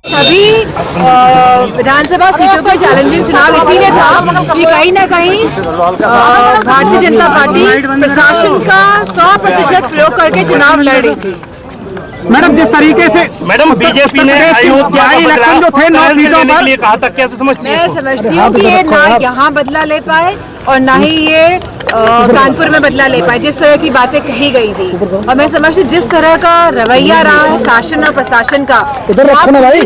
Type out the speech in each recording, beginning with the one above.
सभी विधानसभा सीटों पर चैलेंजिंग चुनाव इसीलिए था कि कहीं ना कहीं भारतीय जनता पार्टी प्रशासन का 100% प्रयोग करके चुनाव लड़ रही थी। मैडम जिस तरीके से मैडम बीजेपी ने अयोध्या इलेक्शन जो थे 9 सीटों पर कहा था, कैसे समझती हैं? मैं समझती हूँ कि ये ना यहाँ बदला ले पाए और ना ही ये कानपुर में बदला ले पाए, जिस तरह की बातें कही गई थी। और मैं समझती हूँ जिस तरह का रवैया रहा है शासन और प्रशासन का,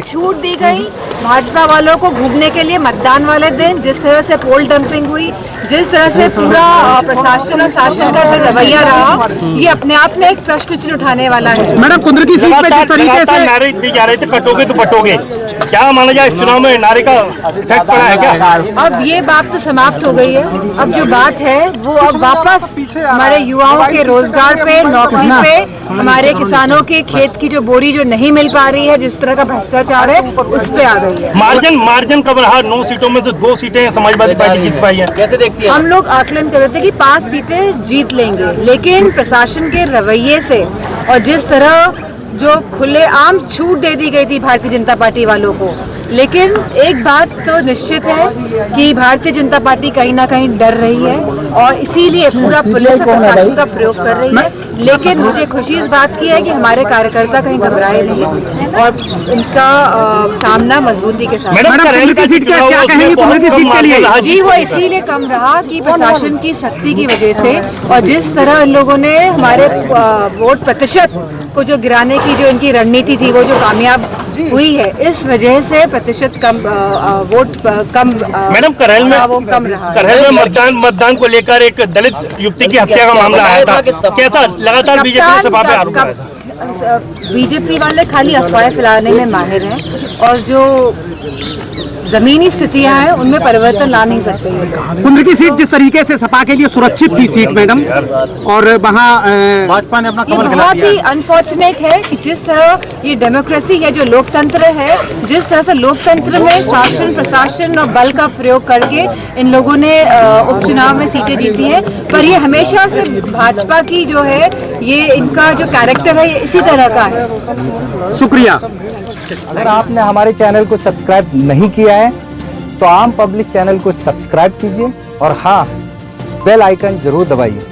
छूट दी गई भाजपा वालों को घूमने के लिए मतदान वाले दिन, जिस तरह से पोल डंपिंग हुई, जिस तरह से पूरा प्रशासन और शासन का जो रवैया रहा, ये अपने आप में एक प्रश्न चिन्ह उठाने वाला है। मैडम कुंद्रती सीट पे जिस तरीके से नारे दी जा रहे थे, कटोगे तो बटोगे, क्या माना जाए इस चुनाव में नारे का इफेक्ट पड़ा है क्या? अब ये बात तो समाप्त हो गई है। अब जो बात है वो अब वापस हमारे युवाओं के रोजगार पे, नौकरी पे, हमारे किसानों के खेत की जो बोरी जो नहीं मिल पा रही है, जिस तरह का भ्रष्टाचार है, उस पे आ गई है। मार्जिन कब रहा? 9 सीटों में से 2 सीटें समाजवादी पार्टी जीत पाई है। कैसे देखती है? हम लोग आकलन कर रहे थे कि 5 सीटें जीत लेंगे, लेकिन प्रशासन के रवैये से और जिस तरह जो खुलेआम छूट दे दी गई थी भारतीय जनता पार्टी वालों को, लेकिन एक बात तो निश्चित है कि भारतीय जनता पार्टी कहीं ना कहीं डर रही है और इसीलिए पूरा पुलिस और प्रशासन का प्रयोग कर रही है। लेकिन मुझे खुशी इस बात की है कि हमारे कार्यकर्ता कहीं घबराए नहीं और इनका सामना मजबूती के साथ। मैडम कुंद्रती सीट क्या कहेंगी कुंद्रती सीट के लिए? जी वो इसीलिए कम रहा कि प्रशासन की सख्ती की वजह से और जिस तरह इन लोगों ने हमारे वोट प्रतिशत को जो गिराने की जो इनकी रणनीति थी वो जो कामयाब हुई है, इस वजह से प्रतिशत कम वोट कम। मैडम करहल में वो कम रहा। करहल में मतदान को लेकर एक दलित युवती की हत्या का मामला आया था, कैसा लगातार बीजेपी सभा पे आरोप लगा था? बीजेपी वाले खाली अफवाहें फैलाने में माहिर हैं और जो जमीनी स्थितियां हैं उनमें परिवर्तन ला नहीं सकते ये लोग। कुंद्रती सीट जिस तरीके से सपा के लिए सुरक्षित थी सीट मैडम, और वहाँ भाजपा ने अपना कमल खिला दिया। बहुत ही अनफॉर्चुनेट है कि जिस तरह ये डेमोक्रेसी है, जो लोकतंत्र है, जिस तरह से लोकतंत्र में शासन प्रशासन और बल का प्रयोग करके इन लोगों ने उपचुनाव में सीटें जीती हैं, पर ये हमेशा से भाजपा की जो है ये इनका जो कैरेक्टर है ये इसी तरह का है। शुक्रिया। अगर आपने हमारे चैनल को सब्सक्राइब नहीं किया है तो आम पब्लिक चैनल को सब्सक्राइब कीजिए और हाँ, बेल आइकन जरूर दबाइए।